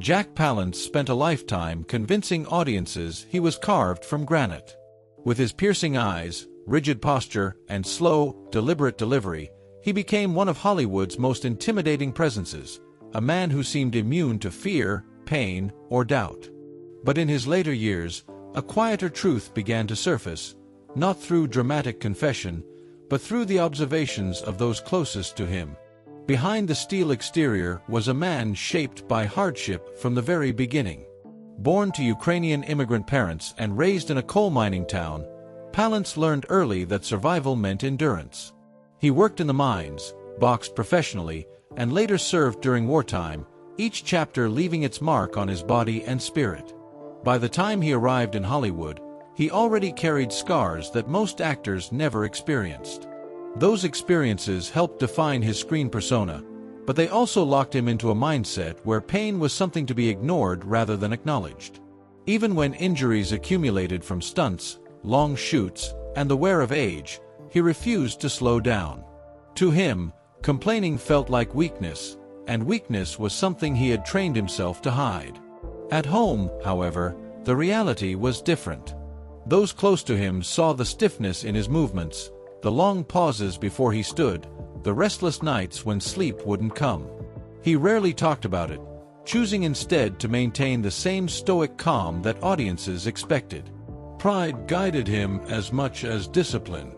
Jack Palance spent a lifetime convincing audiences he was carved from granite. With his piercing eyes, rigid posture, and slow, deliberate delivery, he became one of Hollywood's most intimidating presences, a man who seemed immune to fear, pain, or doubt. But in his later years, a quieter truth began to surface, not through dramatic confession, but through the observations of those closest to him. Behind the steel exterior was a man shaped by hardship from the very beginning. Born to Ukrainian immigrant parents and raised in a coal mining town, Palance learned early that survival meant endurance. He worked in the mines, boxed professionally, and later served during wartime, each chapter leaving its mark on his body and spirit. By the time he arrived in Hollywood, he already carried scars that most actors never experienced. Those experiences helped define his screen persona, but they also locked him into a mindset where pain was something to be ignored rather than acknowledged. Even when injuries accumulated from stunts, long shoots, and the wear of age, he refused to slow down. To him, complaining felt like weakness, and weakness was something he had trained himself to hide. At home, however, the reality was different. Those close to him saw the stiffness in his movements, the long pauses before he stood, the restless nights when sleep wouldn't come. He rarely talked about it, choosing instead to maintain the same stoic calm that audiences expected. Pride guided him as much as discipline.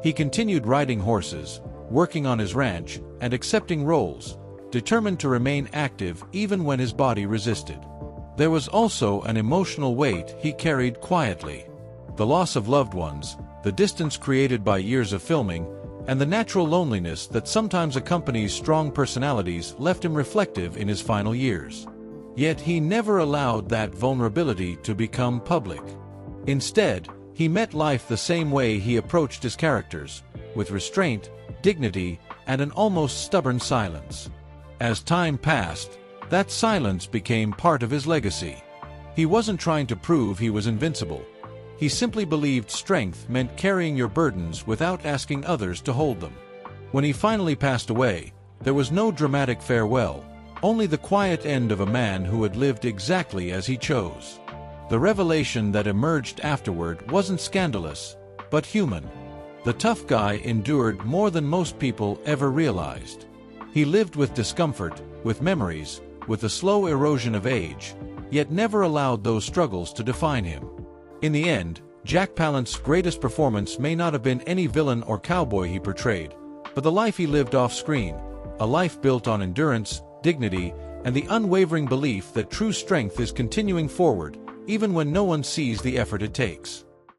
He continued riding horses, working on his ranch, and accepting roles, determined to remain active even when his body resisted. There was also an emotional weight he carried quietly. The loss of loved ones, the distance created by years of filming, and the natural loneliness that sometimes accompanies strong personalities left him reflective in his final years. Yet he never allowed that vulnerability to become public. Instead, he met life the same way he approached his characters, with restraint, dignity, and an almost stubborn silence. As time passed, that silence became part of his legacy. He wasn't trying to prove he was invincible. He simply believed strength meant carrying your burdens without asking others to hold them. When he finally passed away, there was no dramatic farewell, only the quiet end of a man who had lived exactly as he chose. The revelation that emerged afterward wasn't scandalous, but human. The tough guy endured more than most people ever realized. He lived with discomfort, with memories, with the slow erosion of age, yet never allowed those struggles to define him. In the end, Jack Palance's greatest performance may not have been any villain or cowboy he portrayed, but the life he lived off-screen, a life built on endurance, dignity, and the unwavering belief that true strength is continuing forward, even when no one sees the effort it takes.